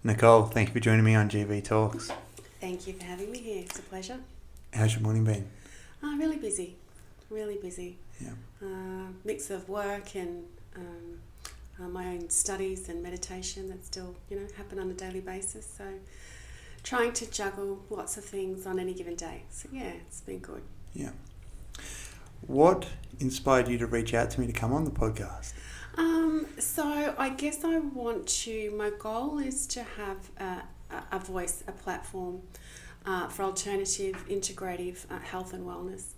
Nicole, thank you for joining me on GV Talks. Thank you for having me here. It's a pleasure. How's your morning been? Really busy. Really busy. Yeah. Mix of work and my own studies and meditation that still, happen on a daily basis. So trying to juggle lots of things on any given day. So yeah, it's been good. Yeah. What inspired you to reach out to me to come on the podcast? So I guess my goal is to have a voice, a platform for alternative, integrative health and wellness.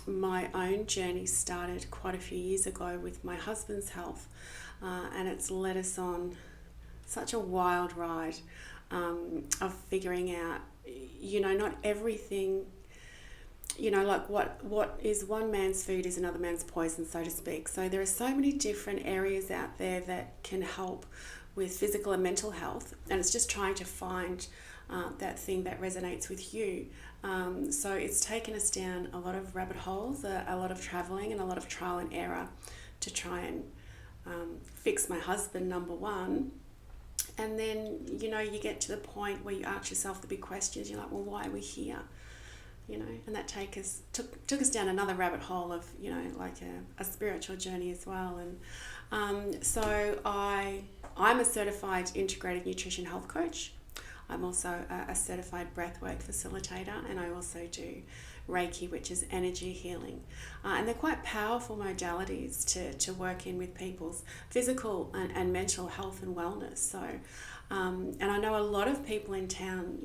My own journey started quite a few years ago with my husband's health, and it's led us on such a wild ride of figuring out, not everything, like what is one man's food is another man's poison, so to speak. So there are so many different areas out there that can help with physical and mental health, and it's just trying to find that thing that resonates with you. So it's taken us down a lot of rabbit holes, a lot of travelling and a lot of trial and error to try and fix my husband, number one. And then, you get to the point where you ask yourself the big questions. You're like, well, why are we here? And that took us down another rabbit hole of, like a spiritual journey as well. And so I'm a certified integrative nutrition health coach. I'm also a certified breathwork facilitator, and I also do Reiki, which is energy healing. And they're quite powerful modalities to work in with people's physical and mental health and wellness. So, and I know a lot of people in town,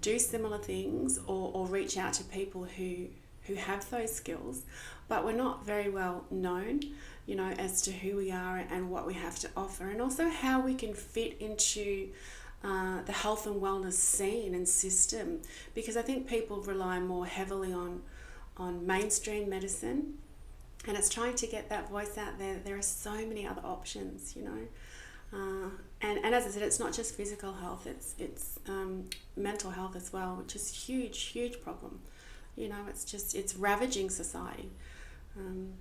do similar things or reach out to people who have those skills, but we're not very well known, as to who we are and what we have to offer, and also how we can fit into the health and wellness scene and system, because I think people rely more heavily on mainstream medicine, and it's trying to get that voice out there. There are so many other options, and as I said, it's not just physical health, it's mental health as well, which is huge problem. It's ravaging society.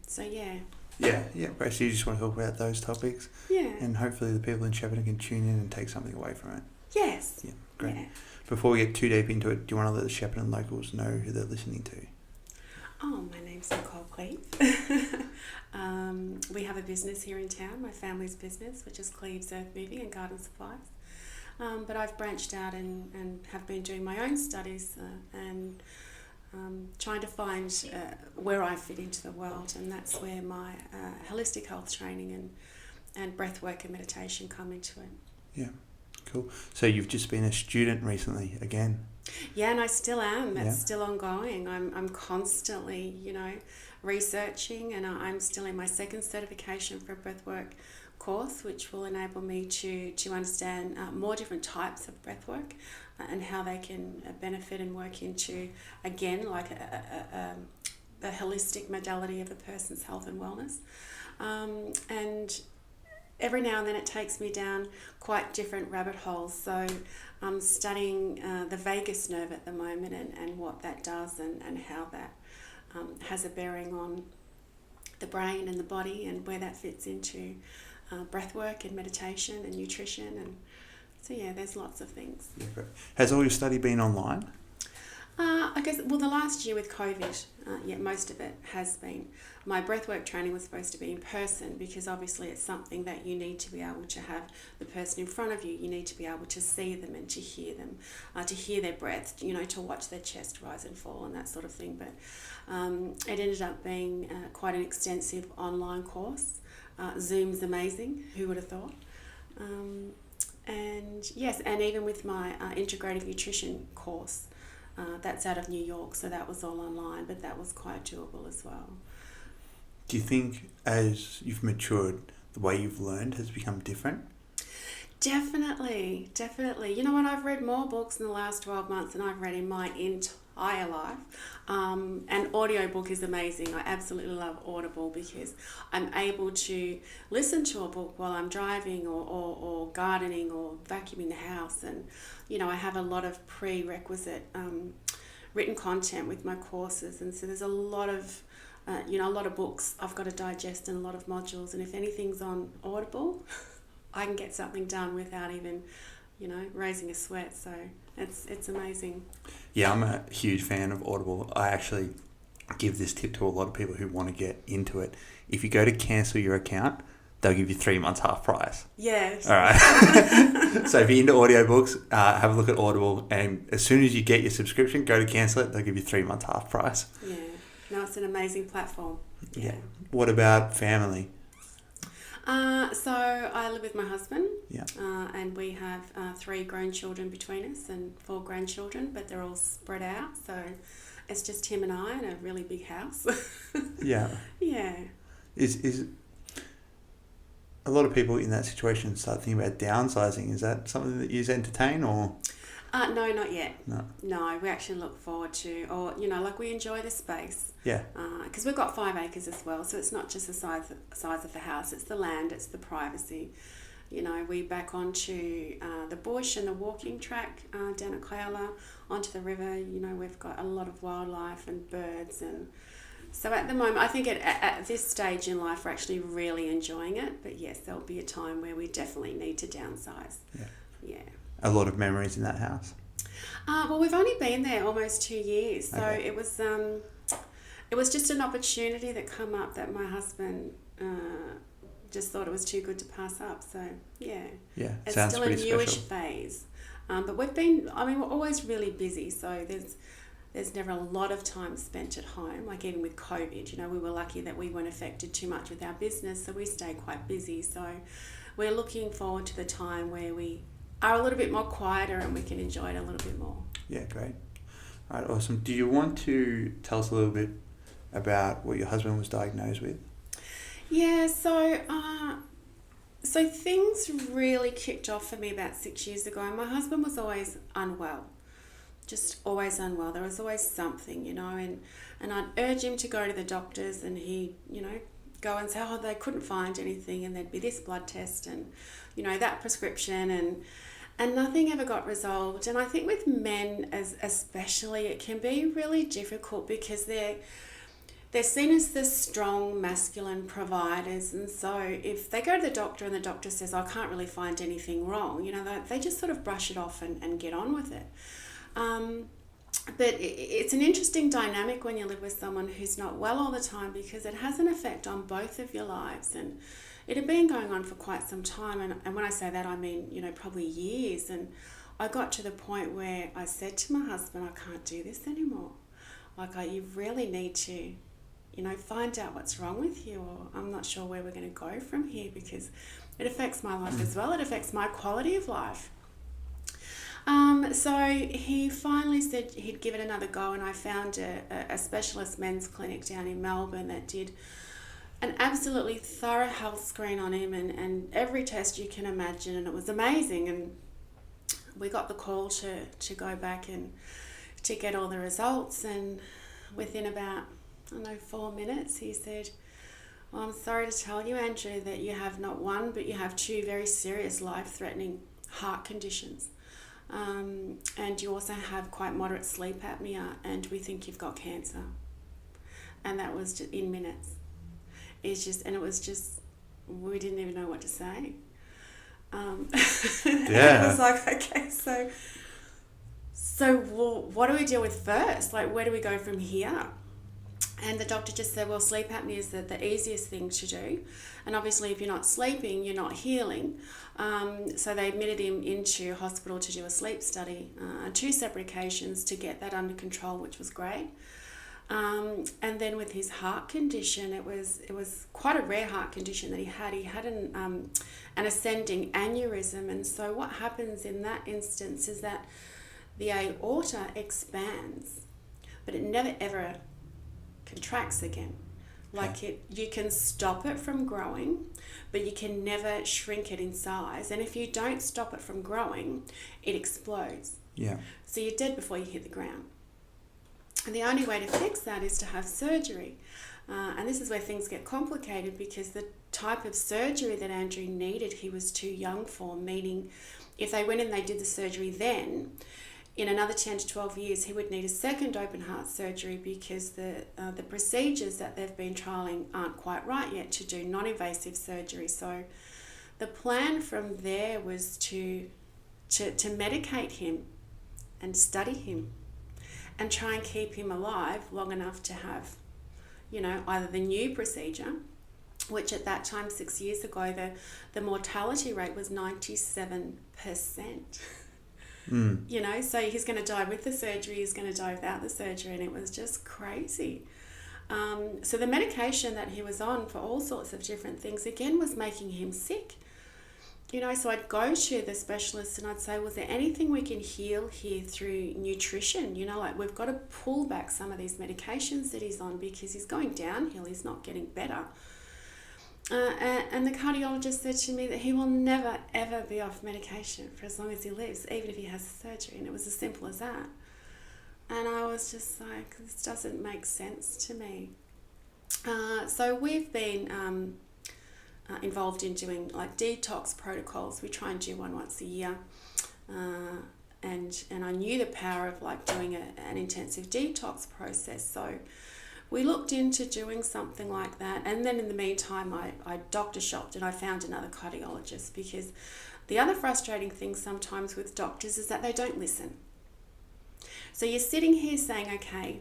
So yeah. Yeah, basically you just want to talk about those topics. Yeah. And hopefully the people in Shepparton can tune in and take something away from it. Yes. Yeah, great. Yeah. Before we get too deep into it, do you want to let the Shepparton locals know who they're listening to? Oh, my name's Nicole Cleave. We have a business here in town, my family's business, which is Cleave's Earth Moving and Garden Supplies. But I've branched out and have been doing my own studies and trying to find where I fit into the world, and that's where my holistic health training and breath work and meditation come into it. Yeah, cool. So you've just been a student recently again? Yeah, and I still am. It's still ongoing. I'm constantly, researching, and I'm still in my second certification for a breathwork course, which will enable me to understand more different types of breathwork and how they can benefit and work into, again, like a holistic modality of a person's health and wellness. And every now and then it takes me down quite different rabbit holes. So I'm studying the vagus nerve at the moment and what that does and how that has a bearing on the brain and the body and where that fits into breath work and meditation and nutrition. And so yeah, there's lots of things. Yeah, great. Has all your study been online? I guess, the last year with COVID, most of it has been. My breathwork training was supposed to be in person, because obviously it's something that you need to be able to have the person in front of you. You need to be able to see them and to hear them, to hear their breath, to watch their chest rise and fall and that sort of thing. But it ended up being quite an extensive online course. Zoom's amazing, who would have thought? And yes, and even with my integrative nutrition course, that's out of New York, so that was all online, but that was quite doable as well. Do you think as you've matured, the way you've learned has become different? Definitely. You know what, I've read more books in the last 12 months than I've read in my entire life. And audiobook is amazing. I absolutely love Audible, because I'm able to listen to a book while I'm driving or gardening or vacuuming the house. And, I have a lot of prerequisite written content with my courses. And so there's a lot of a lot of books I've got to digest and a lot of modules, and if anything's on Audible, I can get something done without even, raising a sweat. So it's amazing. Yeah, I'm a huge fan of Audible. I actually give this tip to a lot of people who want to get into it. If you go to cancel your account, they'll give you 3 months half price. Yes. All right. So if you're into audiobooks, have a look at Audible, and as soon as you get your subscription, go to cancel it. They'll give you 3 months half price. Yeah. No, it's an amazing platform. Yeah. What about family? So I live with my husband. Yeah. And we have 3 grown children between us and 4 grandchildren, but they're all spread out. So it's just him and I in a really big house. Yeah. Yeah. Is a lot of people in that situation start thinking about downsizing? Is that something that you entertain, or? No, not yet. No, we actually look forward to, or we enjoy the space. Yeah. Because we've got 5 acres as well, so it's not just the size of the house; it's the land, it's the privacy. We back onto the bush and the walking track down at Cleala, onto the river. We've got a lot of wildlife and birds, and so at the moment, I think at this stage in life, we're actually really enjoying it. But yes, there'll be a time where we definitely need to downsize. Yeah. Yeah. A lot of memories in that house. Well, we've only been there almost 2 years, so Okay. it was just an opportunity that come up that my husband just thought it was too good to pass up. So yeah, Yeah, it's sounds still a pretty newish special. phase, but we're always really busy. So there's never a lot of time spent at home. Like even with COVID, we were lucky that we weren't affected too much with our business, so we stay quite busy. So we're looking forward to the time where we are a little bit more quieter and we can enjoy it a little bit more. Yeah, great. All right, awesome. Do you want to tell us a little bit about what your husband was diagnosed with? Yeah, so things really kicked off for me about 6 years ago, and my husband was always unwell, just always unwell. There was always something, and I'd urge him to go to the doctors, and he'd, go and say, they couldn't find anything, and there'd be this blood test and, that prescription, and nothing ever got resolved. And I think with men especially, it can be really difficult because they're seen as the strong masculine providers, and so if they go to the doctor and the doctor says, I can't really find anything wrong, they just sort of brush it off and get on with it. But it's an interesting dynamic when you live with someone who's not well all the time, because it has an effect on both of your lives, and it had been going on for quite some time, and when I say that I mean probably years. And I got to the point where I said to my husband, I can't do this anymore. You really need to find out what's wrong with you, or I'm not sure where we're going to go from here, because it affects my life as well. It affects my quality of life. So he finally said he'd give it another go, and I found a specialist men's clinic down in Melbourne that did an absolutely thorough health screen on him and every test you can imagine, and it was amazing. And we got the call to go back and to get all the results, and within about 4 minutes he said, well, I'm sorry to tell you, Andrew, that you have not one but you have 2 very serious life-threatening heart conditions, and you also have quite moderate sleep apnea, and we think you've got cancer. And that was just in minutes. We didn't even know what to say. Yeah. It was like, okay, so what do we deal with first? Where do we go from here? And the doctor just said, well, sleep apnea is the easiest thing to do. And obviously, if you're not sleeping, you're not healing. So they admitted him into hospital to do a sleep study on 2 separate occasions to get that under control, which was great. And then with his heart condition, it was quite a rare heart condition that he had. He had an ascending aneurysm. And so what happens in that instance is that the aorta expands, but it never ever contracts again. You can stop it from growing, but you can never shrink it in size. And if you don't stop it from growing, it explodes. Yeah. So you're dead before you hit the ground. And the only way to fix that is to have surgery. And this is where things get complicated, because the type of surgery that Andrew needed, he was too young for, meaning if they went and they did the surgery then, in another 10 to 12 years, he would need a second open heart surgery because the procedures that they've been trialling aren't quite right yet to do non-invasive surgery. So the plan from there was to medicate him and study him and try and keep him alive long enough to have, either the new procedure, which at that time, 6 years ago, the mortality rate was 97%. So he's going to die with the surgery, he's going to die without the surgery, and it was just crazy. So the medication that he was on for all sorts of different things, again, was making him sick. So I'd go to the specialist and I'd say, was there anything we can heal here through nutrition? We've got to pull back some of these medications that he's on because he's going downhill, he's not getting better. And the cardiologist said to me that he will never, ever be off medication for as long as he lives, even if he has surgery. And it was as simple as that. And I was just like, this doesn't make sense to me. So we've been involved in doing like detox protocols. We try and do one once a year. And I knew the power of like doing an intensive detox process. So we looked into doing something like that, and then in the meantime I doctor shopped and I found another cardiologist, because the other frustrating thing sometimes with doctors is that they don't listen. So you're sitting here saying, okay,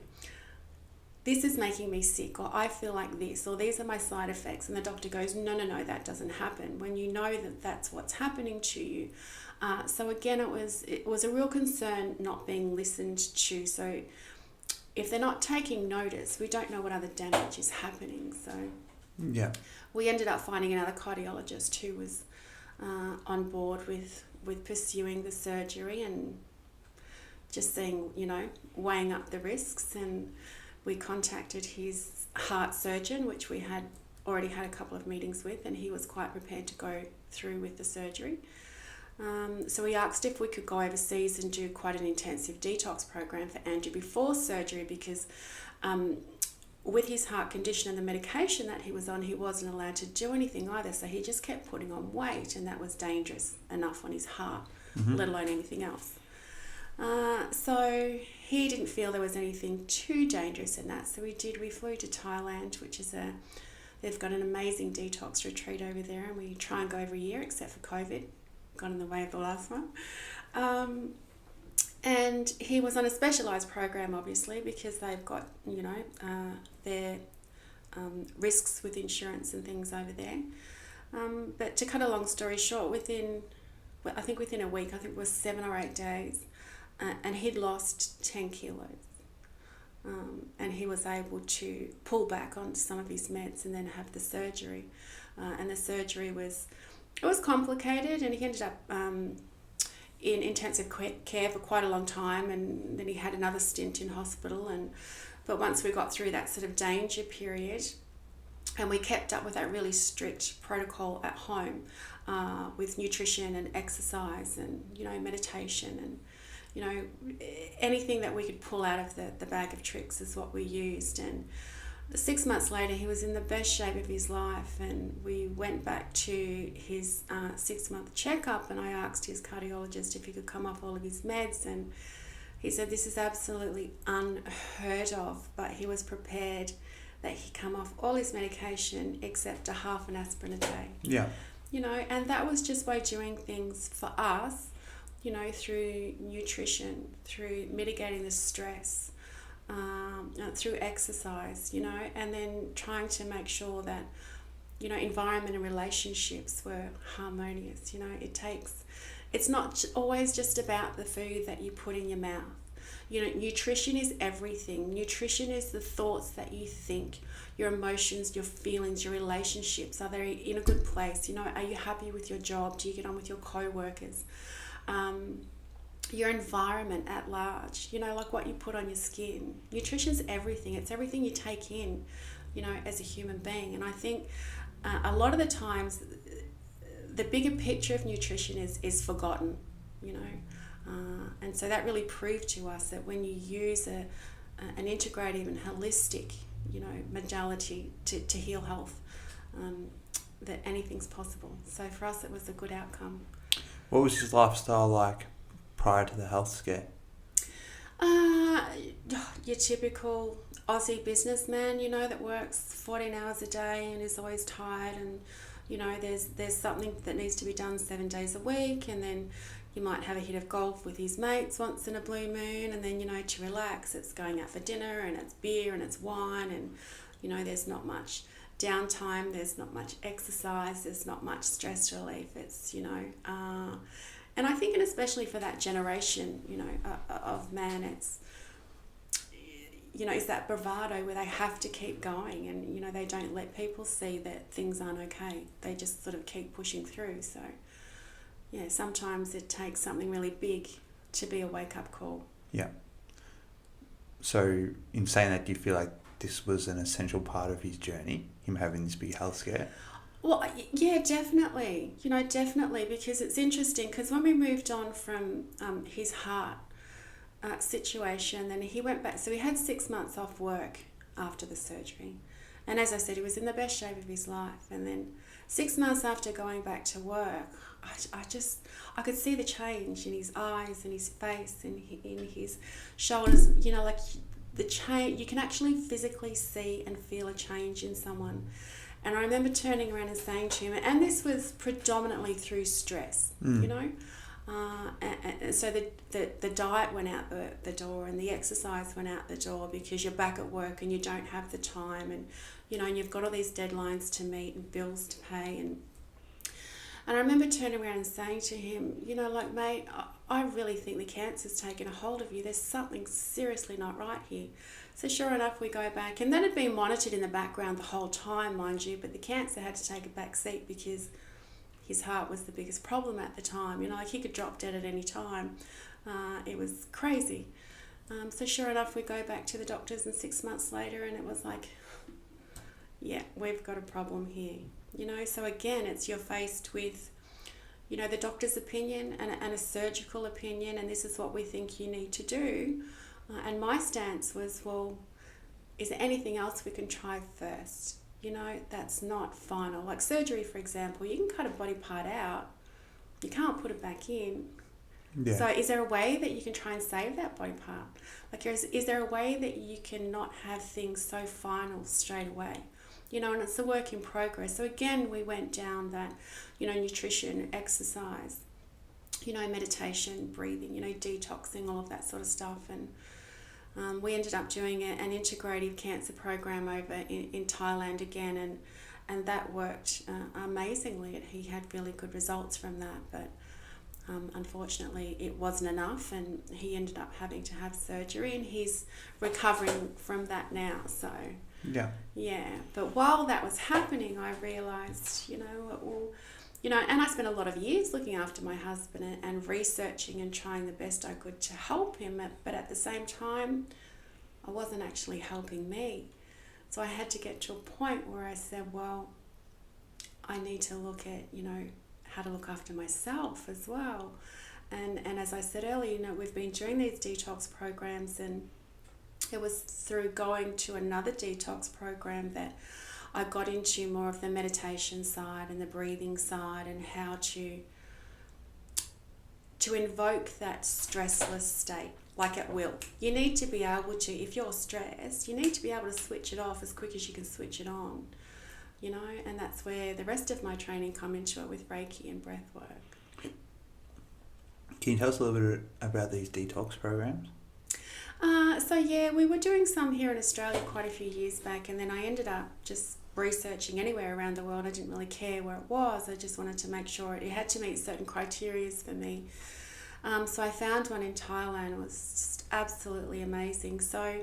this is making me sick, or I feel like this, or these are my side effects, and the doctor goes, no, that doesn't happen, when you know that that's what's happening to you. So again, it was a real concern not being listened to. So if they're not taking notice, we don't know what other damage is happening. So yeah, we ended up finding another cardiologist who was on board with pursuing the surgery and just seeing, weighing up the risks. And we contacted his heart surgeon, which we had already had a couple of meetings with, and he was quite prepared to go through with the surgery. So we asked if we could go overseas and do quite an intensive detox program for Andrew before surgery, because with his heart condition and the medication that he was on, he wasn't allowed to do anything either. So he just kept putting on weight, and that was dangerous enough on his heart, let alone anything else. So he didn't feel there was anything too dangerous in that. So we flew to Thailand, which is they've got an amazing detox retreat over there, and we try and go every year except for COVID. Got in the way of the last one. And he was on a specialised program, obviously, because they've got, their risks with insurance and things over there. But to cut a long story short, within a week, I think it was 7 or 8 days, and he'd lost 10 kilos. And he was able to pull back on some of his meds and then have the surgery. And the surgery was complicated, and he ended up in intensive care for quite a long time, and then he had another stint in hospital. But once we got through that sort of danger period, and we kept up with that really strict protocol at home, with nutrition and exercise and meditation and anything that we could pull out of the bag of tricks is what we used. And 6 months later, he was in the best shape of his life, and we went back to his 6-month checkup, and I asked his cardiologist if he could come off all of his meds, and he said this is absolutely unheard of, but he was prepared that he come off all his medication except a half an aspirin a day. Yeah. And that was just by doing things for us, through nutrition, through mitigating the stress, through exercise, and then trying to make sure that, environment and relationships were harmonious. It's not always just about the food that you put in your mouth. Nutrition is everything. Nutrition is the thoughts that you think, your emotions, your feelings, your relationships. Are they in a good place? Are you happy with your job? Do you get on with your co-workers? Your environment at large, like what you put on your skin. Nutrition's everything. It's everything you take in, as a human being. And I think a lot of the times the bigger picture of nutrition is forgotten, and so that really proved to us that when you use an integrative and holistic, modality to heal health, that anything's possible. So for us, it was a good outcome. What was his lifestyle like prior to the health scare? Uh, your typical Aussie businessman, that works 14 hours a day and is always tired, and there's something that needs to be done 7 days a week, and then you might have a hit of golf with his mates once in a blue moon, and then to relax it's going out for dinner, and it's beer and it's wine, and there's not much downtime, there's not much exercise, there's not much stress relief. It's and I think, and especially for that generation, of man, it's, is that bravado where they have to keep going, and, they don't let people see that things aren't okay. They just sort of keep pushing through. So, yeah, sometimes it takes something really big to be a wake-up call. Yeah. So, in saying that, do you feel like this was an essential part of his journey, him having this big health scare? Well, yeah, definitely. Definitely, because it's interesting, because when we moved on from his heart situation, then he went back. So he had 6 months off work after the surgery. And as I said, he was in the best shape of his life. And then 6 months after going back to work, I could see the change in his eyes and his face and in his shoulders, like the change. You can actually physically see and feel a change in someone. And I remember turning around and saying to him, and this was predominantly through stress, and so the diet went out the door, and the exercise went out the door, because you're back at work and you don't have the time, and and you've got all these deadlines to meet and bills to pay, and I remember turning around and saying to him, like, mate, I really think the cancer's taken a hold of you. There's something seriously not right here. So sure enough, we go back, and that had been monitored in the background the whole time, mind you, but the cancer had to take a back seat because his heart was the biggest problem at the time. Like, he could drop dead at any time. It was crazy. So sure enough, we go back to the doctors, and 6 months later, and it was like, yeah, we've got a problem here. So again, you're faced with, the doctor's opinion and a surgical opinion, and this is what we think you need to do. And my stance was, well, is there anything else we can try first? That's not final. Like surgery, for example, you can cut a body part out. You can't put it back in. Yeah. So is there a way that you can try and save that body part? Like, is there a way that you can not have things so final straight away? And it's a work in progress. So again, we went down that, nutrition, exercise, meditation, breathing, detoxing, all of that sort of stuff. And we ended up doing an integrative cancer program over in Thailand again, and that worked amazingly. He had really good results from that, but unfortunately it wasn't enough, and he ended up having to have surgery, and he's recovering from that now. So yeah, but while that was happening, I realised, and I spent a lot of years looking after my husband and researching and trying the best I could to help him, but at the same time, I wasn't actually helping me. So I had to get to a point where I said, well, I need to look at, how to look after myself as well. And as I said earlier, we've been doing these detox programs, and it was through going to another detox program that I got into more of the meditation side and the breathing side, and how to invoke that stressless state, like at will. You need to be able to, if you're stressed, you need to be able to switch it off as quick as you can switch it on, and that's where the rest of my training come into it with Reiki and breathwork. Can you tell us a little bit about these detox programs? So yeah, we were doing some here in Australia quite a few years back, and then I ended up just researching anywhere around the world. I didn't really care where it was. I just wanted to make sure it had to meet certain criteria for me. So I found one in Thailand. It was just absolutely amazing. So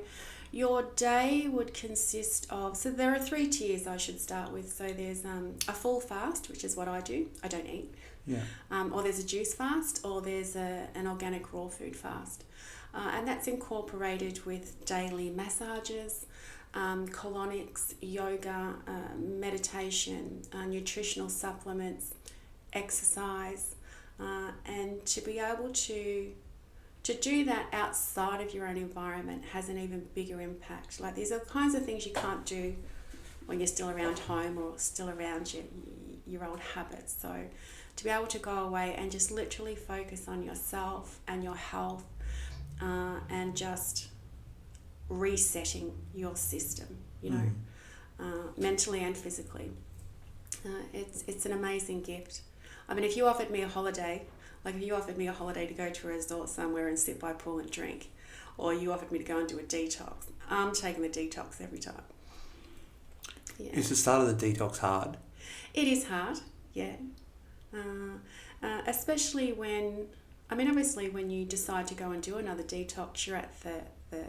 your day would consist of, so there are 3 tiers I should start with. So there's a full fast, which is what I do. I don't eat. Yeah. Or there's a juice fast, or there's an organic raw food fast. And that's incorporated with daily massages, colonics, yoga, meditation, nutritional supplements, exercise, and to be able to do that outside of your own environment has an even bigger impact. Like, these are the kinds of things you can't do when you're still around home or still around your old habits. So to be able to go away and just literally focus on yourself and your health, and just resetting your system, you know, mentally and physically. It's an amazing gift. I mean, if you offered me a holiday, to go to a resort somewhere and sit by a pool and drink, or you offered me to go and do a detox, I'm taking the detox every time. Yeah. Is the start of the detox hard? It is hard, yeah. Especially when, obviously when you decide to go and do another detox, you're at the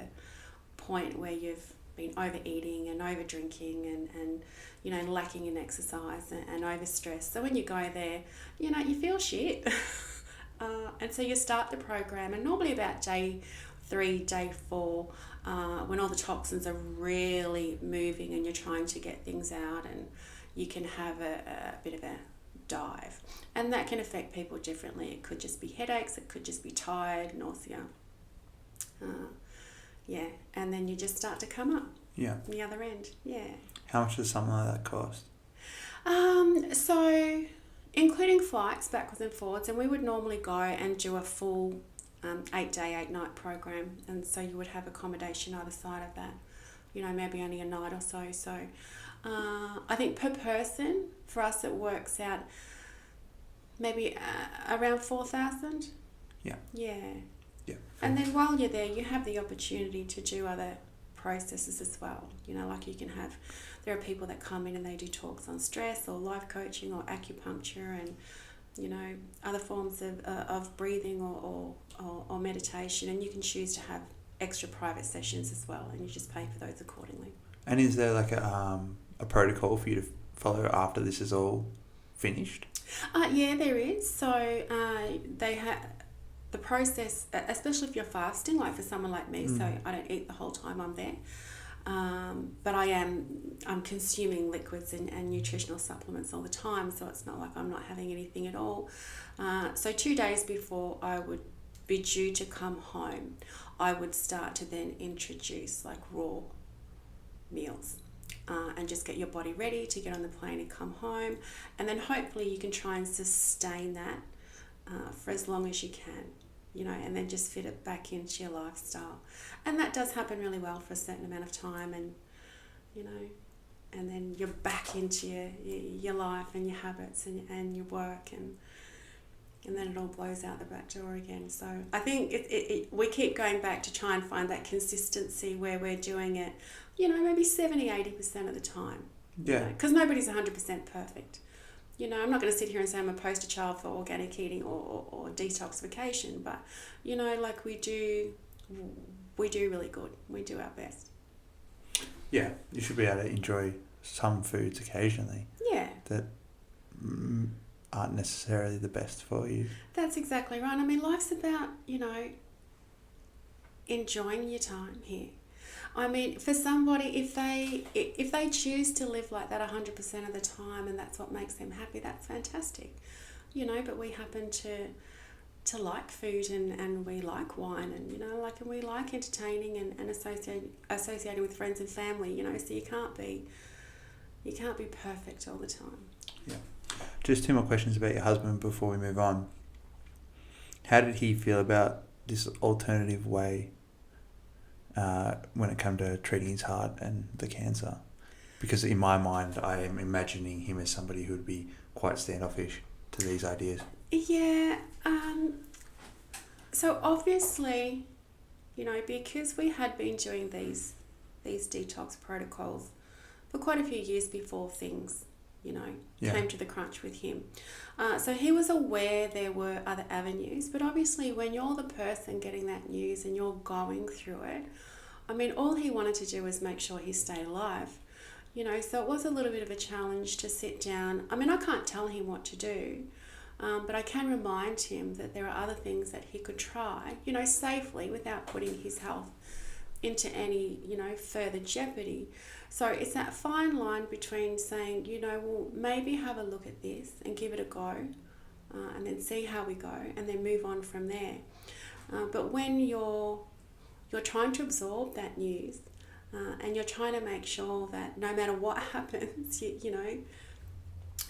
point where you've been overeating and over drinking and lacking in exercise and over stress. So when you go there, you feel shit. And so you start the program, and normally about day 3, day 4, when all the toxins are really moving and you're trying to get things out, and you can have a bit of a dive. And that can affect people differently. It could just be headaches, it could just be tired, nausea. And then you just start to come up. Yeah. The other end, yeah. How much does something like that cost? So including flights backwards and forwards, and we would normally go and do a full 8-day, 8-night program, and so you would have accommodation either side of that, maybe only a night or so. So I think per person, for us it works out maybe around 4,000. Yeah. Yeah. Yeah. And then while you're there, you have the opportunity to do other processes as well. There are people that come in and they do talks on stress or life coaching or acupuncture and, other forms of breathing or meditation, and you can choose to have extra private sessions as well, and you just pay for those accordingly. And is there like a protocol for you to follow after this is all finished? Yeah, there is. So they have the process, especially if you're fasting, like for someone like me, so I don't eat the whole time I'm there. But I'm consuming liquids and nutritional supplements all the time, so it's not like I'm not having anything at all. So 2 days before I would be due to come home, I would start to then introduce like raw meals and just get your body ready to get on the plane and come home. And then hopefully you can try and sustain that for as long as you can. And then just fit it back into your lifestyle. And that does happen really well for a certain amount of time, and, and then you're back into your life and your habits and your work, and then it all blows out the back door again. So I think we keep going back to try and find that consistency where we're doing it, maybe 70-80% of the time. Yeah. Because nobody's 100% perfect. I'm not going to sit here and say I'm a poster child for organic eating or detoxification, but, we do really good. We do our best. Yeah, you should be able to enjoy some foods occasionally. Yeah. That aren't necessarily the best for you. That's exactly right. Life's about, enjoying your time here. For somebody, if they choose to live like that 100% of the time and that's what makes them happy, that's fantastic. But we happen to like food and we like wine and, and we like entertaining and associating with friends and family, so you can't be perfect all the time. Yeah. Just 2 more questions about your husband before we move on. How did he feel about this alternative way when it came to treating his heart and the cancer? Because in my mind, I am imagining him as somebody who would be quite standoffish to these ideas. Yeah. So obviously, because we had been doing these detox protocols for quite a few years before things, came to the crunch with him. So he was aware there were other avenues, but obviously when you're the person getting that news and you're going through it, all he wanted to do was make sure he stayed alive, so it was a little bit of a challenge to sit down. I can't tell him what to do, but I can remind him that there are other things that he could try, safely without putting his health into any, further jeopardy. So it's that fine line between saying, well, maybe have a look at this and give it a go, and then see how we go, and then move on from there. But when you're trying to absorb that news, and you're trying to make sure that no matter what happens,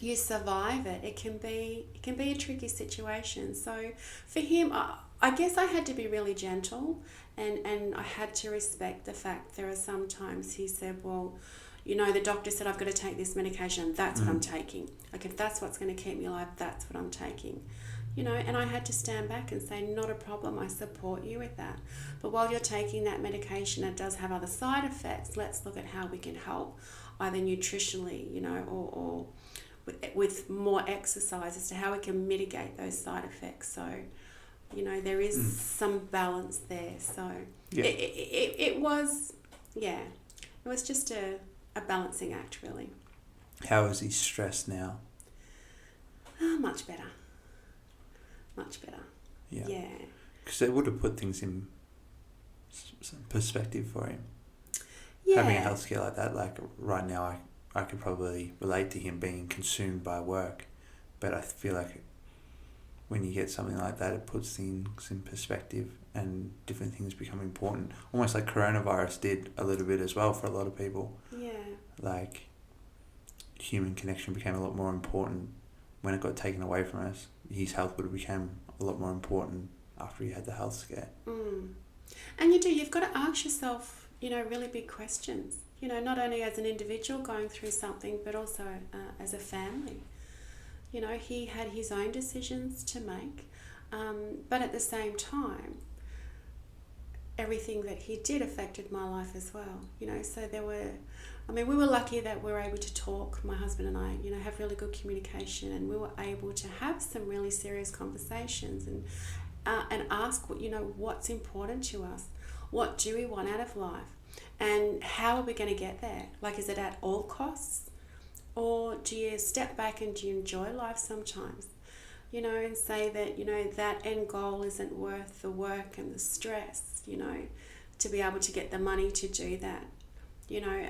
you survive it. It can be a tricky situation. So for him, I guess I had to be really gentle, and I had to respect the fact there are sometimes he said, well, you know, the doctor said I've got to take this medication, that's what I'm taking. Like, if that's what's going to keep me alive, that's what I'm taking. You know, and I had to stand back and say, not a problem, I support you with that. But while you're taking that medication, it does have other side effects. Let's look at how we can help, either nutritionally, you know, or with more exercise as to how we can mitigate those side effects. So, you know, there is some balance there. So it was, it was just a balancing act, really. How is he stressed now? Much better. Much better. Yeah. Because it would have put things in some perspective for him. Yeah. Having a health scare like that, like right now, I could probably relate to him being consumed by work, but I feel like when you get something like that, it puts things in perspective and different things become important. Almost like coronavirus did a little bit as well for a lot of people. Yeah. Like, human connection became a lot more important when it got taken away from us. His health would have become a lot more important after he had the health scare. And you've got to ask yourself, you know, really big questions. You know, not only as an individual going through something, but also as a family. You know, he had his own decisions to make, but at the same time, everything that he did affected my life as well. You know, so we were lucky that we were able to talk, my husband and I, you know, have really good communication, and we were able to have some really serious conversations and ask, you know, what's important to us? What do we want out of life? And how are we going to get there? Like, is it at all costs? Or do you step back and do you enjoy life sometimes? You know, and say that, you know, that end goal isn't worth the work and the stress, you know, to be able to get the money to do that. You know,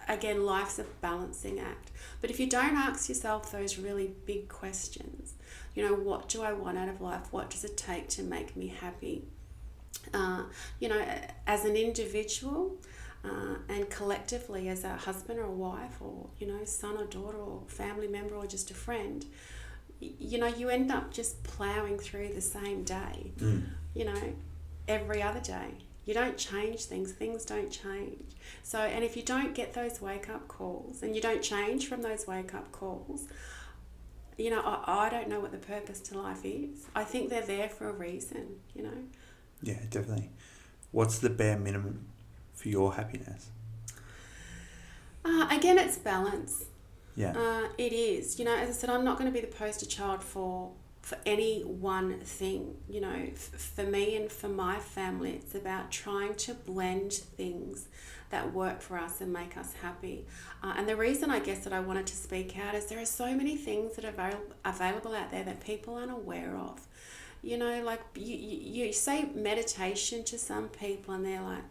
again, life's a balancing act. But if you don't ask yourself those really big questions, you know, what do I want out of life? What does it take to make me happy? You know, as an individual and collectively as a husband or a wife or, you know, son or daughter or family member or just a friend, you know, you end up just ploughing through the same day, you know, every other day. You don't change things don't change. So, and if you don't get those wake-up calls and you don't change from those wake-up calls, you know, I don't know what the purpose to life is. I think they're there for a reason, you know. Yeah, definitely. What's the bare minimum for your happiness? Again, it's balance. Yeah. It is. You know, as I said, I'm not going to be the poster child for any one thing. You know, for me and for my family, it's about trying to blend things that work for us and make us happy. And the reason I guess that I wanted to speak out is there are so many things that are available out there that people aren't aware of. You know, like you say meditation to some people and they're like,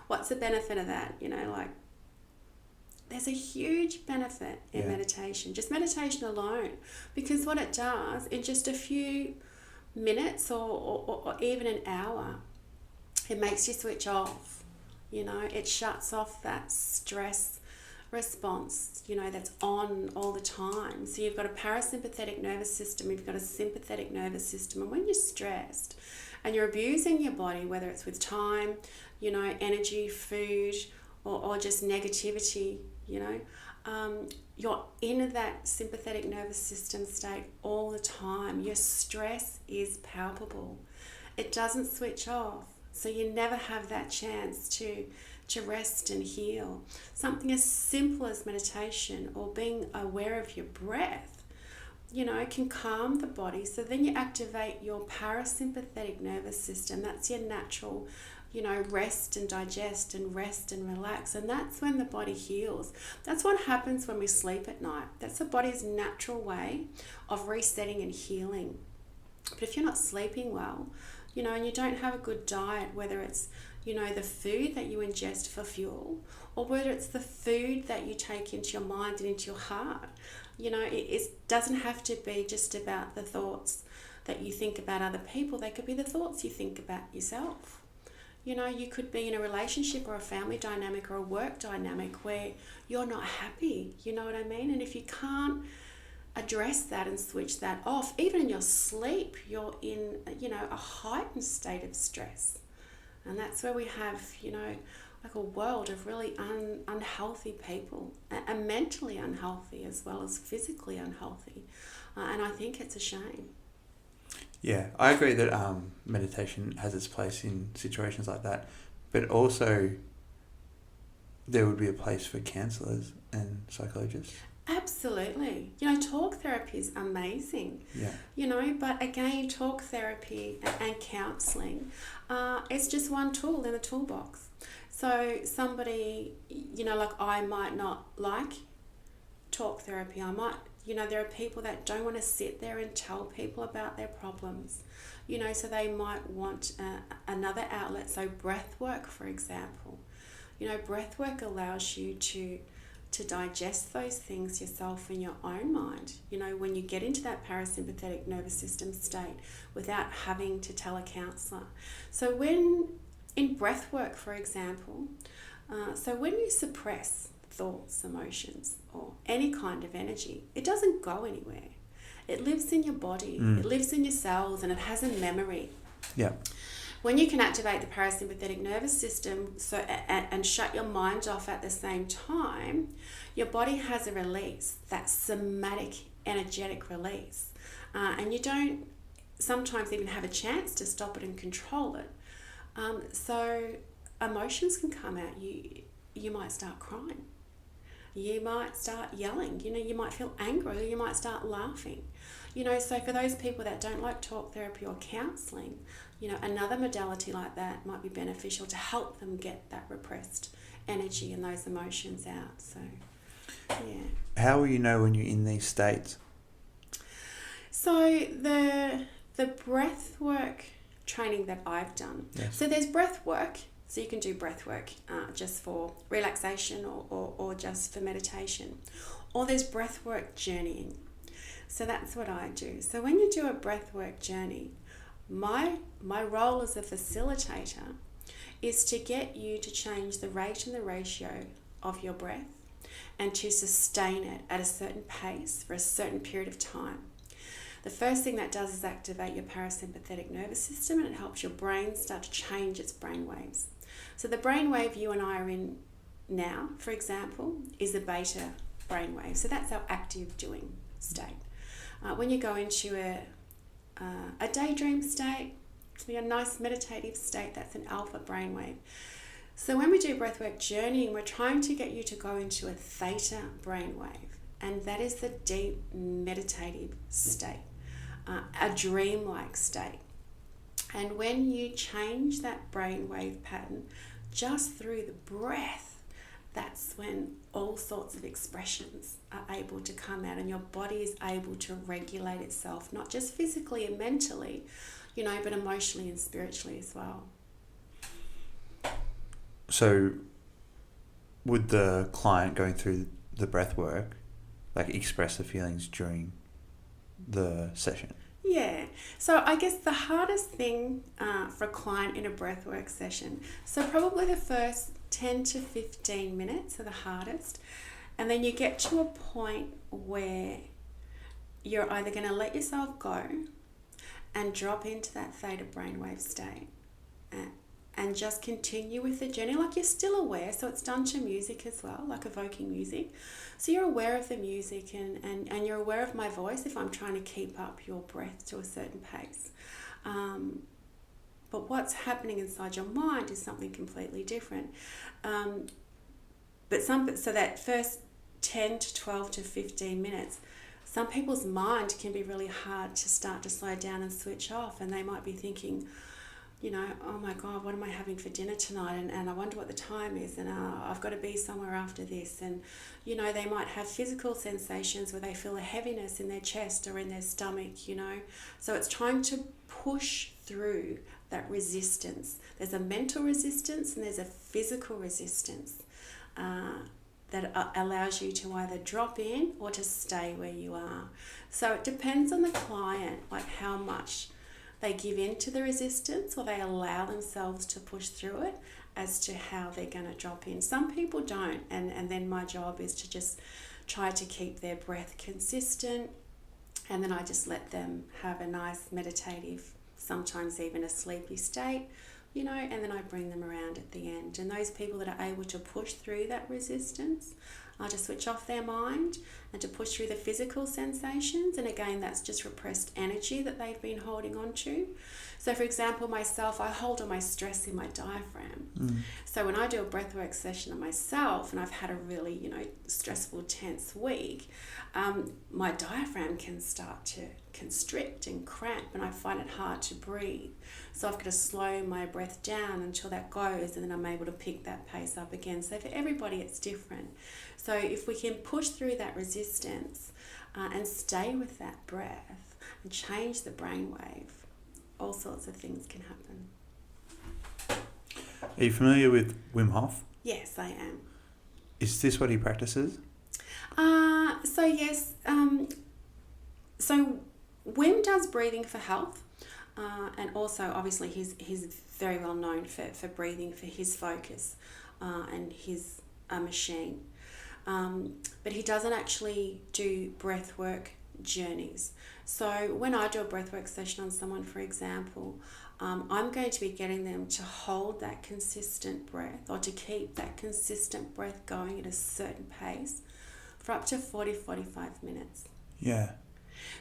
what's the benefit of that? You know, like, there's a huge benefit in meditation, just meditation alone, because what it does in just a few minutes or even an hour, it makes you switch off. You know, it shuts off that stress response, you know, that's on all the time. So you've got a parasympathetic nervous system, you've got a sympathetic nervous system, and when you're stressed and you're abusing your body, whether it's with time, you know, energy, food, or just negativity, you know, you're in that sympathetic nervous system state all the time. Your stress is palpable. It doesn't switch off. So you never have that chance to rest and heal. Something as simple as meditation or being aware of your breath, you know, can calm the body. So then you activate your parasympathetic nervous system. That's your natural, you know, rest and digest and rest and relax. And that's when the body heals. That's what happens when we sleep at night. That's the body's natural way of resetting and healing. But if you're not sleeping well, you know, and you don't have a good diet, whether it's, you know, the food that you ingest for fuel or whether it's the food that you take into your mind and into your heart, you know, it doesn't have to be just about the thoughts that you think about other people. They could be the thoughts you think about yourself. You know, you could be in a relationship or a family dynamic or a work dynamic where you're not happy, you know what I mean? And if you can't address that and switch that off. Even in your sleep, you're in, a heightened state of stress. And that's where we have, like a world of really unhealthy people, and mentally unhealthy as well as physically unhealthy. And I think it's a shame. Yeah, I agree that meditation has its place in situations like that, but also there would be a place for counsellors and psychologists. Absolutely. Talk therapy is amazing. Yeah. But again, talk therapy and counselling, it's just one tool in the toolbox. So somebody, like I might not like talk therapy. There are people that don't want to sit there and tell people about their problems, so they might want another outlet. So breath work, for example. Breath work allows you to digest those things yourself in your own mind, when you get into that parasympathetic nervous system state without having to tell a counsellor. So when in breath work, for example, so when you suppress thoughts, emotions, or any kind of energy, it doesn't go anywhere. It lives in your body, it lives in your cells, and it has a memory. Yeah. When you can activate the parasympathetic nervous system and shut your mind off at the same time, your body has a release, that somatic, energetic release. And you don't sometimes even have a chance to stop it and control it. So emotions can come out. You might start crying. You might start yelling. You might feel angry, or you might start laughing. So for those people that don't like talk therapy or counselling, another modality like that might be beneficial to help them get that repressed energy and those emotions out. So, yeah. How will you know when you're in these states? So the breath work training that I've done. Yes. So there's breath work. So you can do breath work just for relaxation or just for meditation. Or there's breath work journeying. So that's what I do. So when you do a breath work journey, my role as a facilitator is to get you to change the rate and the ratio of your breath and to sustain it at a certain pace for a certain period of time. The first thing that does is activate your parasympathetic nervous system, and it helps your brain start to change its brain waves. So the brain wave you and I are in now, for example, is a beta brain wave. So that's our active doing state. When you go into a daydream state, a nice meditative state, that's an alpha brain wave. So when we do breathwork journeying, we're trying to get you to go into a theta brain wave, and that is the deep meditative state, a dreamlike state. And when you change that brainwave pattern just through the breath, that's when all sorts of expressions are able to come out, and your body is able to regulate itself, not just physically and mentally, but emotionally and spiritually as well. So would the client going through the breath work express the feelings during the session? Yeah, so I guess the hardest thing for a client in a breathwork session, so probably the first 10 to 15 minutes are the hardest, and then you get to a point where you're either going to let yourself go and drop into that theta brainwave state and just continue with the journey like you're still aware. So it's done to music as well, like evoking music. So you're aware of the music and you're aware of my voice if I'm trying to keep up your breath to a certain pace. But what's happening inside your mind is something completely different. So that first 10 to 12 to 15 minutes, some people's mind can be really hard to start to slow down and switch off, and they might be thinking, oh my God, what am I having for dinner tonight? And I wonder what the time is, and I've got to be somewhere after this. And, they might have physical sensations where they feel a heaviness in their chest or in their stomach, So it's trying to push through that resistance. There's a mental resistance and there's a physical resistance that allows you to either drop in or to stay where you are. So it depends on the client, like how much they give in to the resistance or they allow themselves to push through it as to how they're going to drop in. Some people don't, and then my job is to just try to keep their breath consistent And then I just let them have a nice meditative, sometimes even a sleepy state, you know, and then I bring them around at the end. And those people that are able to push through that resistance, to switch off their mind and to push through the physical sensations. And again, that's just repressed energy that they've been holding on to. So for example, myself, I hold all my stress in my diaphragm. So when I do a breathwork session on myself and I've had a really, you know, stressful, tense week, my diaphragm can start to constrict and cramp and I find it hard to breathe. So I've got to slow my breath down until that goes, and then I'm able to pick that pace up again. So for everybody, it's different. So if we can push through that resistance and stay with that breath and change the brainwave, all sorts of things can happen. Are you familiar with Wim Hof? Yes, I am. Is this what he practices? So yes, so Wim does breathing for health, and also obviously he's very well known for breathing for his focus and his machine. But he doesn't actually do breathwork journeys. So when I do a breathwork session on someone, for example, I'm going to be getting them to hold that consistent breath or to keep that consistent breath going at a certain pace for up to 40-45 minutes. Yeah.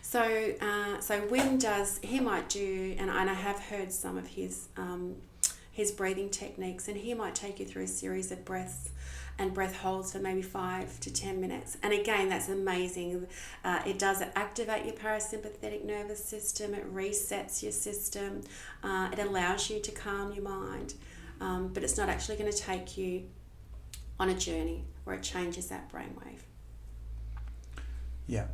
So Wim does, he might do, and I have heard some of his breathing techniques, and he might take you through a series of breaths and breath holds for maybe 5 to 10 minutes. And again, that's amazing. It does activate your parasympathetic nervous system. It resets your system. It allows you to calm your mind. But it's not actually going to take you on a journey where it changes that brainwave. Yeah.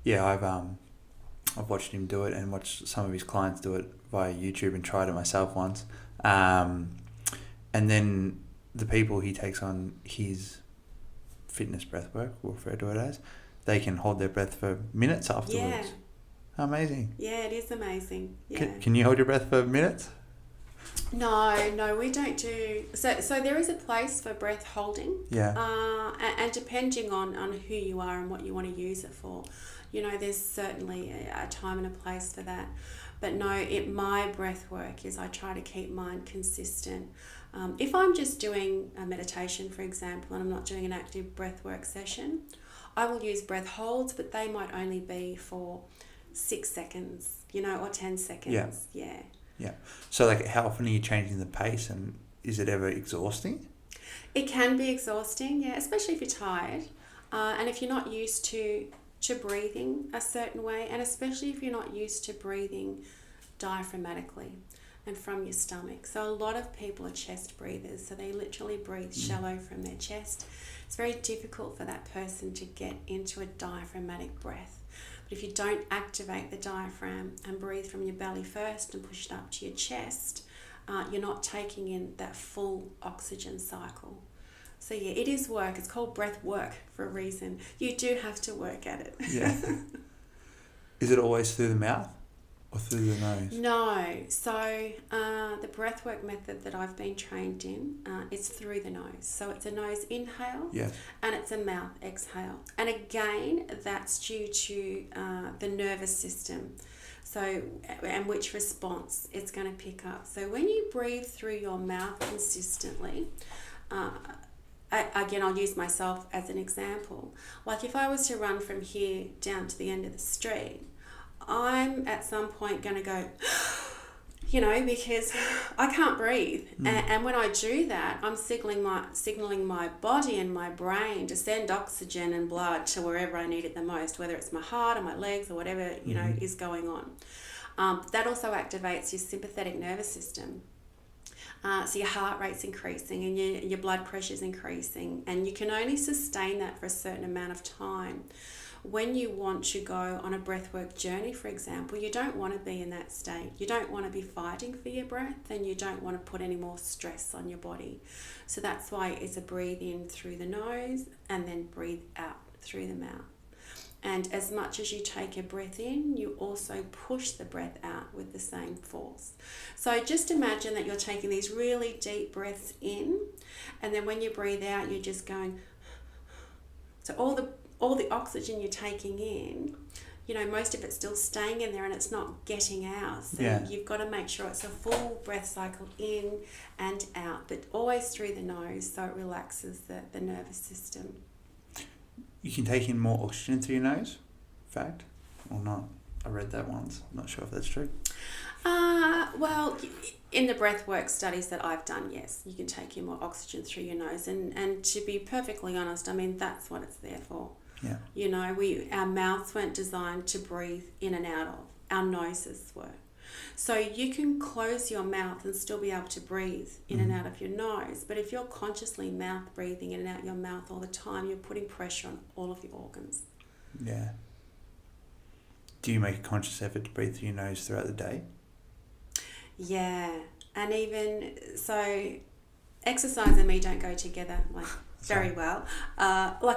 Yeah, I've watched him do it and watched some of his clients do it via YouTube and tried it myself once. And then the people he takes on his fitness breath work, we'll refer to it as, they can hold their breath for minutes afterwards. Yeah. Amazing. Yeah, it is amazing. Yeah. Can you hold your breath for minutes? No, we don't do... So there is a place for breath holding. Yeah. And depending on who you are and what you want to use it for, you know, there's certainly a time and a place for that. But no, my breath work is I try to keep mine consistent. If I'm just doing a meditation, for example, and I'm not doing an active breath work session, I will use breath holds, but they might only be for 6 seconds, you know, or 10 seconds. Yeah. Yeah. Yeah. So, like, how often are you changing the pace, and is it ever exhausting? It can be exhausting, yeah, especially if you're tired, and if you're not used to breathing a certain way, and especially if you're not used to breathing diaphragmatically and from your stomach. So a lot of people are chest breathers, so they literally breathe shallow from their chest. It's very difficult for that person to get into a diaphragmatic breath. But if you don't activate the diaphragm and breathe from your belly first and push it up to your chest, you're not taking in that full oxygen cycle. So yeah, it is work. It's called breath work for a reason. You do have to work at it. Yeah. Is it always through the mouth or through the nose? No. So the breath work method that I've been trained in is through the nose. So it's a nose inhale, Yes. and it's a mouth exhale. And again, that's due to the nervous system. So, and which response it's going to pick up. So when you breathe through your mouth consistently, again, I'll use myself as an example. Like if I was to run from here down to the end of the street, I'm at some point going to go, you know, because I can't breathe. And when I do that, I'm signaling my body and my brain to send oxygen and blood to wherever I need it the most, whether it's my heart or my legs or whatever, you know, is going on. That also activates your sympathetic nervous system. So your heart rate's increasing and your blood pressure's increasing, and you can only sustain that for a certain amount of time. When you want to go on a breathwork journey, for example, you don't want to be in that state. You don't want to be fighting for your breath, and you don't want to put any more stress on your body. So that's why it's a breathe in through the nose and then breathe out through the mouth. And as much as you take a breath in, you also push the breath out with the same force. So just imagine that you're taking these really deep breaths in, and then when you breathe out, you're just going. So all the oxygen you're taking in, most of it's still staying in there and it's not getting out. So you've got to make sure it's a full breath cycle in and out, but always through the nose so it relaxes the nervous system. You can take in more oxygen through your nose, fact, or not? I read that once. I'm not sure if that's true. Well, in the breathwork studies that I've done, yes, you can take in more oxygen through your nose. And to be perfectly honest, I mean, that's what it's there for. Yeah. Our mouths weren't designed to breathe in and out of. Our noses were. So you can close your mouth and still be able to breathe in and out of your nose. But if you're consciously mouth breathing in and out your mouth all the time, you're putting pressure on all of your organs. Yeah. Do you make a conscious effort to breathe through your nose throughout the day? Yeah. And even so, exercise and me don't go together very well,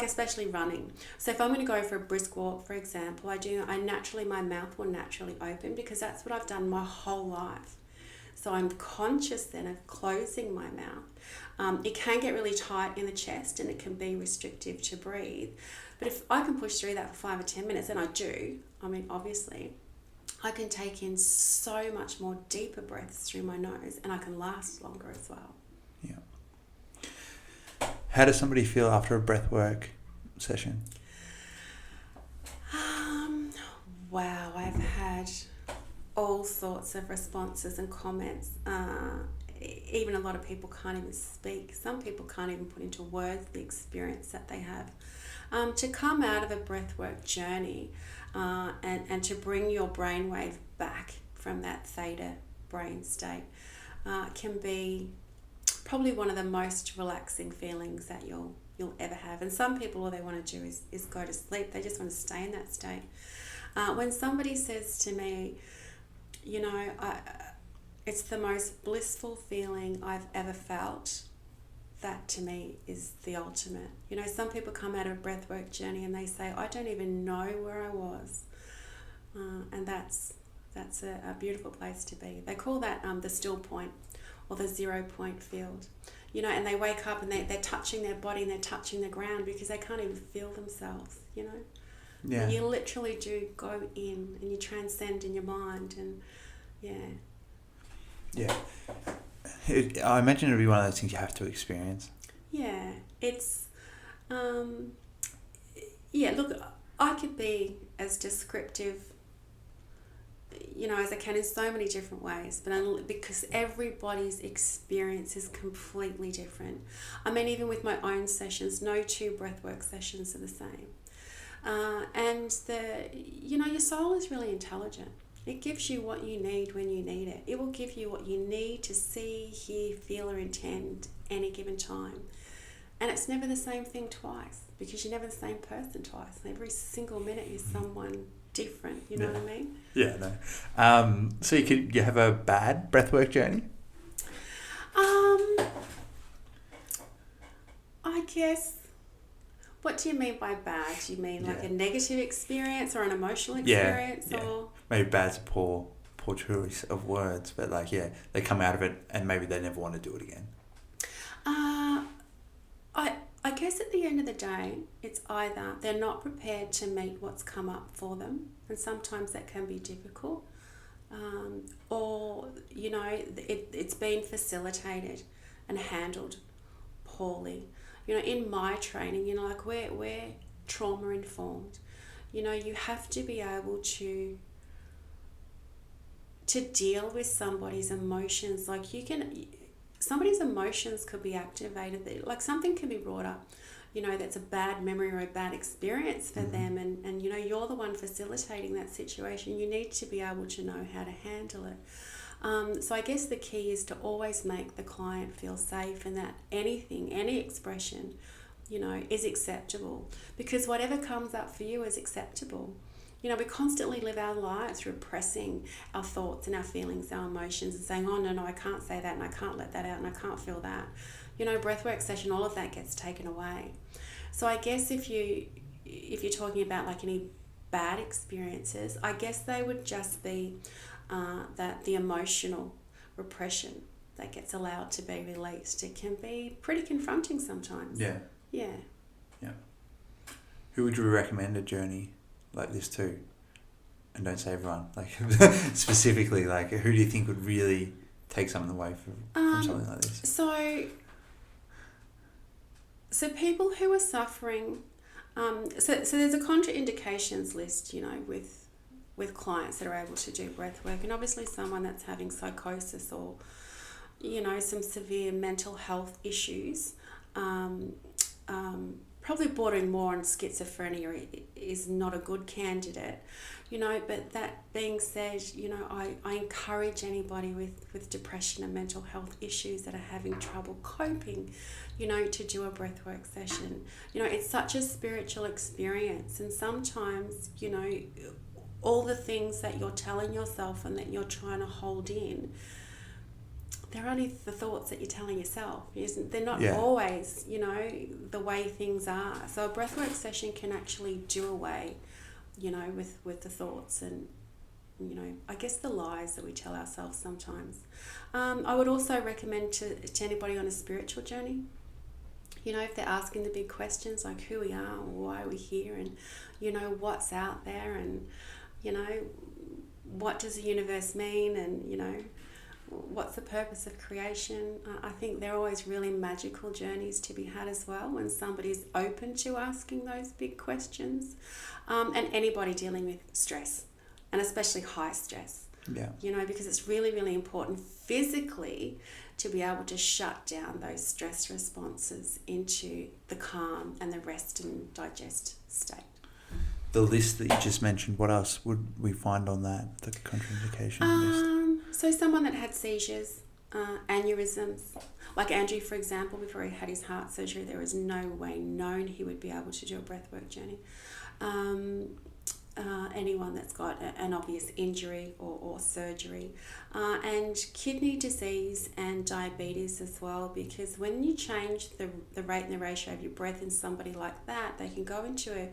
especially running. So if I'm going to go for a brisk walk, for example, my mouth will naturally open because that's what I've done my whole life. So I'm conscious then of closing my mouth. It can get really tight in the chest and it can be restrictive to breathe. But if I can push through that for 5 or 10 minutes, and I do, obviously, I can take in so much more deeper breaths through my nose and I can last longer as well. Yeah. How does somebody feel after a breathwork session? Wow, I've had all sorts of responses and comments. Even a lot of people can't even speak. Some people can't even put into words the experience that they have. To come out of a breathwork journey and to bring your brainwave back from that theta brain state can be probably one of the most relaxing feelings that you'll ever have. And some people, all they want to do is go to sleep. They just want to stay in that state. When somebody says to me, it's the most blissful feeling I've ever felt, that to me is the ultimate. Some people come out of a breathwork journey and they say, I don't even know where I was. And that's a beautiful place to be. They call that the still point or the 0 point field. And they wake up and they're touching their body and they're touching the ground because they can't even feel themselves, Yeah. And you literally do go in and you transcend in your mind and Yeah. I imagine it would be one of those things you have to experience. Yeah. It's, look, I could be as descriptive as I can in so many different ways, but because everybody's experience is completely different. Even with my own sessions, no two breathwork sessions are the same. And your soul is really intelligent. It gives you what you need when you need it. It will give you what you need to see, hear, feel, or intend any given time. And it's never the same thing twice because you're never the same person twice. Every single minute you're someone different. You know what I mean? Yeah, no. So you have a bad breathwork journey? I guess. What do you mean by bad? Do you mean like a negative experience or an emotional experience? Yeah. Or Maybe bad's a poor choice of words, but they come out of it and maybe they never want to do it again. I guess at the end of the day, it's either they're not prepared to meet what's come up for them, and sometimes that can be difficult, or it's been facilitated and handled poorly. In my training, we're trauma informed. You have to be able to deal with somebody's emotions. Somebody's emotions could be activated. Something can be brought up, that's a bad memory or a bad experience for them. And you're the one facilitating that situation. You need to be able to know how to handle it. So I guess the key is to always make the client feel safe and that any expression, is acceptable, because whatever comes up for you is acceptable. We constantly live our lives repressing our thoughts and our feelings, our emotions, and saying, oh, no, I can't say that and I can't let that out and I can't feel that. Breathwork session, all of that gets taken away. So I guess if you're talking about any bad experiences, I guess they would just be that the emotional repression that gets allowed to be released. It can be pretty confronting sometimes. Yeah. Yeah. Who would you recommend a journey like this to? and don't say everyone, like specifically, like who do you think would really take something away from something like this? So people who are suffering, so there's a contraindications list, with clients that are able to do breath work, and obviously someone that's having psychosis or, some severe mental health issues, probably bordering more on schizophrenia is not a good candidate, but that being said, I encourage anybody with depression and mental health issues that are having trouble coping, to do a breathwork session. It's such a spiritual experience, and sometimes, all the things that you're telling yourself and that you're trying to hold in, they're only the thoughts that you're telling yourself. They're not always, the way things are. So a breathwork session can actually do away, with the thoughts and, I guess the lies that we tell ourselves sometimes. I would also recommend to anybody on a spiritual journey, if they're asking the big questions like who we are, why are we here, and, what's out there, and, what does the universe mean, and, what's the purpose of creation. I think they're always really magical journeys to be had as well when somebody's open to asking those big questions. And anybody dealing with stress, and especially high stress. Yeah. Because it's really, really important physically to be able to shut down those stress responses into the calm and the rest and digest state. The list that you just mentioned, what else would we find on that, the contraindication list? So someone that had seizures, aneurysms, like Andrew, for example, before he had his heart surgery, there was no way known he would be able to do a breathwork journey. Anyone that's got an obvious injury or surgery, and kidney disease and diabetes as well, because when you change the rate and the ratio of your breath in somebody like that, they can go into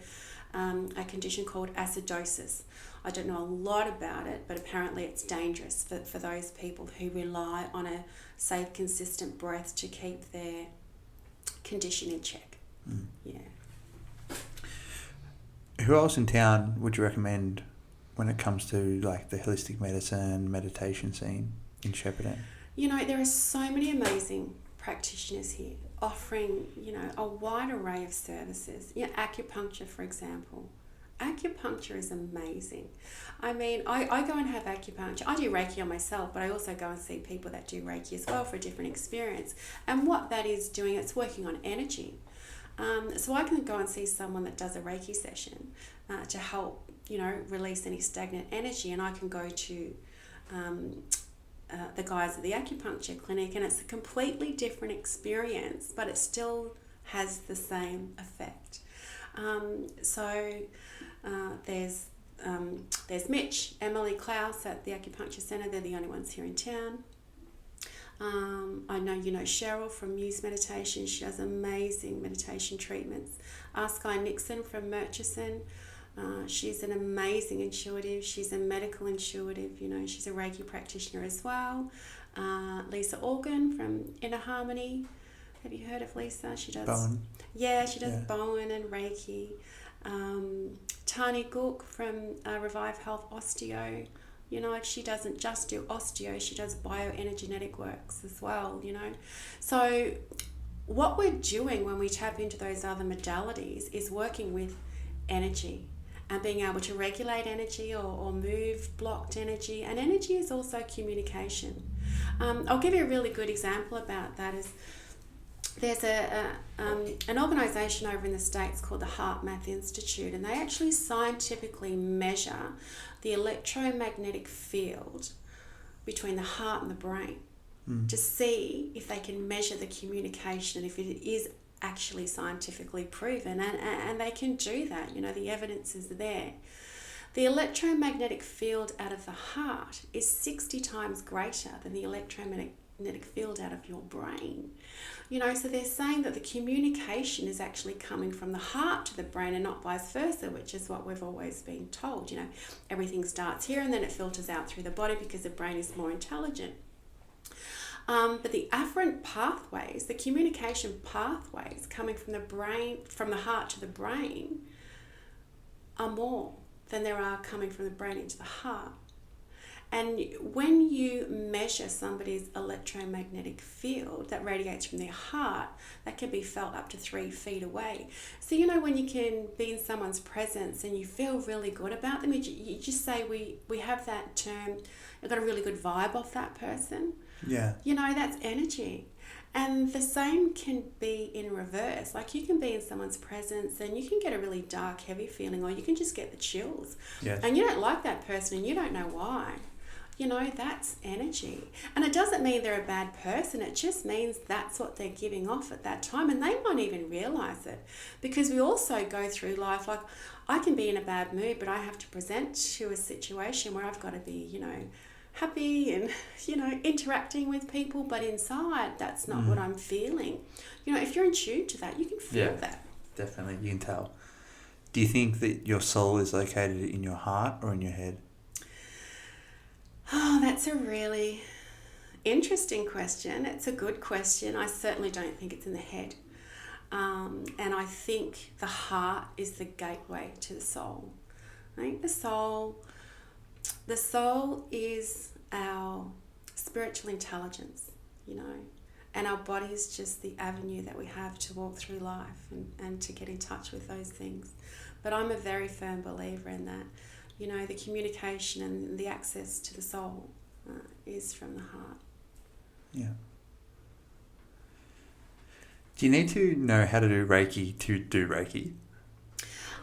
a condition called acidosis. I don't know a lot about it, but apparently it's dangerous for those people who rely on a safe, consistent breath to keep their condition in check. Yeah. Who else in town would you recommend when it comes to like the holistic medicine, meditation scene in Shepparton? There are so many amazing practitioners here offering, a wide array of services. Acupuncture, for example. Acupuncture is amazing. I mean, I go and have acupuncture. I do Reiki on myself, but I also go and see people that do Reiki as well for a different experience. And what that is doing, it's working on energy. So I can go and see someone that does a Reiki session to help, release any stagnant energy, and I can go to the guys at the acupuncture clinic, and it's a completely different experience, but it still has the same effect. There's Mitch, Emily Klaus at the acupuncture centre. They're the only ones here in town. I know Cheryl from Muse Meditation. She does amazing meditation treatments. Sky Nixon from Murchison. She's an amazing intuitive. She's a medical intuitive. She's a Reiki practitioner as well. Lisa Organ from Inner Harmony. Have you heard of Lisa? She does Bowen. Yeah, she does Bowen and Reiki. Tani Gook from Revive Health Osteo. She doesn't just do osteo, she does bioenergetic works as well, So what we're doing when we tap into those other modalities is working with energy and being able to regulate energy or move blocked energy. And energy is also communication. I'll give you a really good example about that. There's an organisation over in the States called the Heart Math Institute, and they actually scientifically measure the electromagnetic field between the heart and the brain to see if they can measure the communication, if it is actually scientifically proven, and they can do that. The evidence is there. The electromagnetic field out of the heart is 60 times greater than the electromagnetic field out of your brain. So they're saying that the communication is actually coming from the heart to the brain and not vice versa, which is what we've always been told. Everything starts here and then it filters out through the body because the brain is more intelligent. But the afferent pathways, the communication pathways coming from the brain, from the heart to the brain, are more. than there are coming from the brain into the heart. And when you measure somebody's electromagnetic field that radiates from their heart, that can be felt up to 3 feet away. So, when you can be in someone's presence and you feel really good about them, you just say, we have that term, I've got a really good vibe off that person. Yeah. That's energy. And the same can be in reverse. Like, you can be in someone's presence and you can get a really dark, heavy feeling, or you can just get the chills. Yes. And you don't like that person and you don't know why. That's energy. And it doesn't mean they're a bad person. It just means that's what they're giving off at that time. And they might even realize it, because we also go through life, like, I can be in a bad mood, but I have to present to a situation where I've got to be, happy and, interacting with people. But inside, that's not what I'm feeling. If you're in tune to that, you can feel that. Definitely. You can tell. Do you think that your soul is located in your heart or in your head? Oh, that's a really interesting question. It's a good question. I certainly don't think it's in the head. And I think the heart is the gateway to the soul. I think the soul is our spiritual intelligence, and our body is just the avenue that we have to walk through life and to get in touch with those things. But I'm a very firm believer in that. The communication and the access to the soul is from the heart. Yeah. Do you need to know how to do Reiki to do Reiki?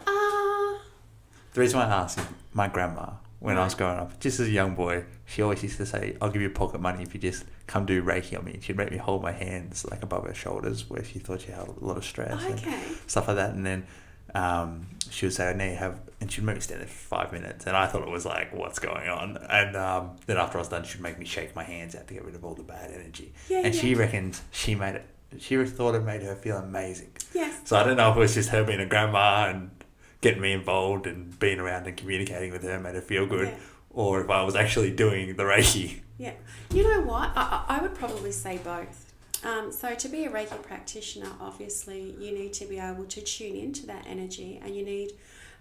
The reason why I ask is my grandma, when I was growing up, just as a young boy, she always used to say, I'll give you pocket money if you just come do Reiki on me. She'd make me hold my hands like above her shoulders where she thought she had a lot of stress and stuff like that. And then she would say, I need to have, and she'd make me stand there for 5 minutes, and I thought it was like, what's going on? And then after I was done, she'd make me shake my hands out to get rid of all the bad energy. She reckons she thought it made her feel amazing. Yes. So I don't know if it was just her being a grandma and getting me involved and being around and communicating with her made her feel good, or if I was actually doing the Reiki. Yeah. You know what? I would probably say both. So to be a Reiki practitioner, obviously, you need to be able to tune into that energy, and you need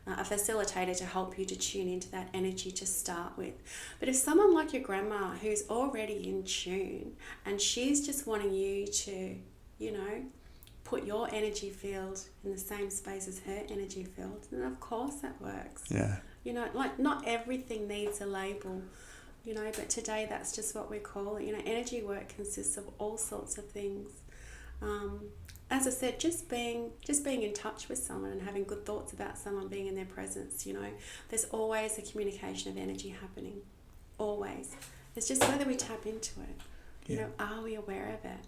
a facilitator to help you to tune into that energy to start with. But if someone like your grandma who's already in tune and she's just wanting you to, put your energy field in the same space as her energy field, then of course that works. Yeah. Like, not everything needs a label. But today that's just what we call it. Energy work consists of all sorts of things. As I said, just being in touch with someone and having good thoughts about someone, being in their presence, there's always a communication of energy happening. Always. It's just whether we tap into it. Are we aware of it?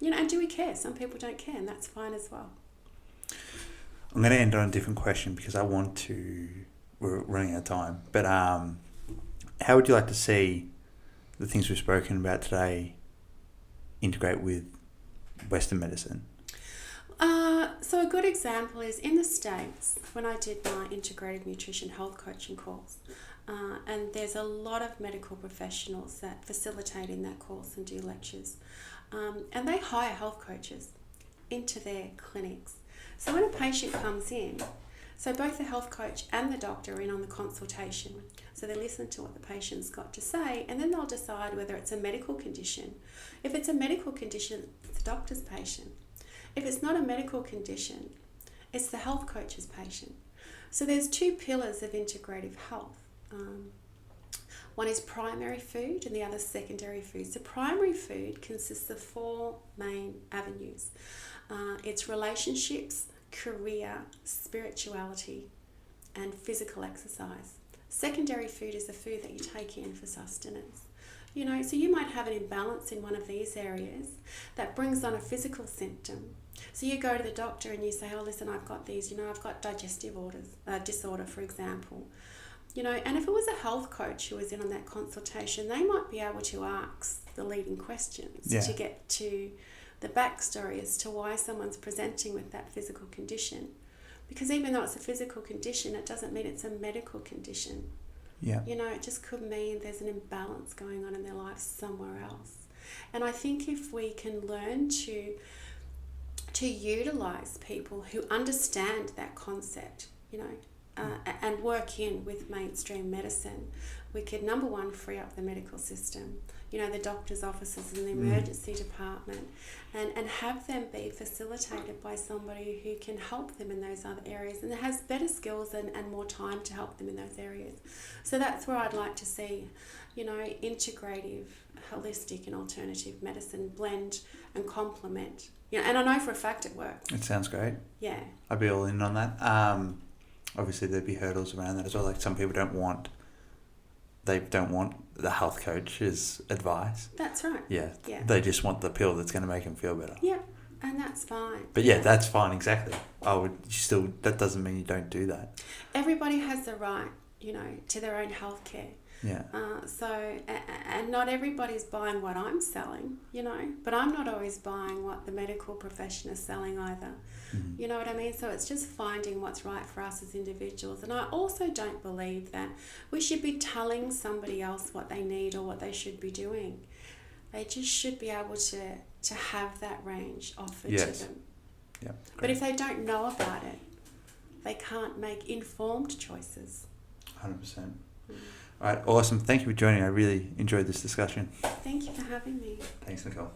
And do we care? Some people don't care, and that's fine as well. I'm going to end on a different question because we're running out of time. But how would you like to see the things we've spoken about today integrate with Western medicine? So a good example is in the States, when I did my integrative nutrition health coaching course, and there's a lot of medical professionals that facilitate in that course and do lectures, and they hire health coaches into their clinics. So when a patient comes in, so both the health coach and the doctor are in on the consultation. So they listen to what the patient's got to say, and then they'll decide whether it's a medical condition. If it's a medical condition, it's the doctor's patient. If it's not a medical condition, it's the health coach's patient. So there's 2 pillars of integrative health. One is primary food and the other secondary food. So primary food consists of 4 main avenues. It's relationships, career, spirituality, and physical exercise. Secondary food is the food that you take in for sustenance. So you might have an imbalance in one of these areas that brings on a physical symptom. So you go to the doctor and you say, oh, listen, I've got these, I've got digestive disorder, for example. And if it was a health coach who was in on that consultation, they might be able to ask the leading questions to get to the backstory as to why someone's presenting with that physical condition. Because even though it's a physical condition, it doesn't mean it's a medical condition. Yeah. It just could mean there's an imbalance going on in their life somewhere else. And I think if we can learn to utilize people who understand that concept, and work in with mainstream medicine, we could, number one, free up the medical system, the doctor's offices and the emergency department, and have them be facilitated by somebody who can help them in those other areas and has better skills and more time to help them in those areas. So that's where I'd like to see, integrative, holistic and alternative medicine blend and complement. And I know for a fact it works. It sounds great. Yeah. I'd be all in on that. Obviously there'd be hurdles around that as well. Like some people don't want the health coach's advice. That's right. Yeah. Yeah. They just want the pill that's going to make them feel better. Yeah, and that's fine. But that's fine, exactly. That doesn't mean you don't do that. Everybody has the right, to their own healthcare. Yeah. And not everybody's buying what I'm selling, but I'm not always buying what the medical profession is selling either. Mm-hmm. You know what I mean? So it's just finding what's right for us as individuals. And I also don't believe that we should be telling somebody else what they need or what they should be doing. They just should be able to have that range offered to them. Yeah. But if they don't know about it, they can't make informed choices. 100%. All right, awesome. Thank you for joining. I really enjoyed this discussion. Thank you for having me. Thanks, Nicole.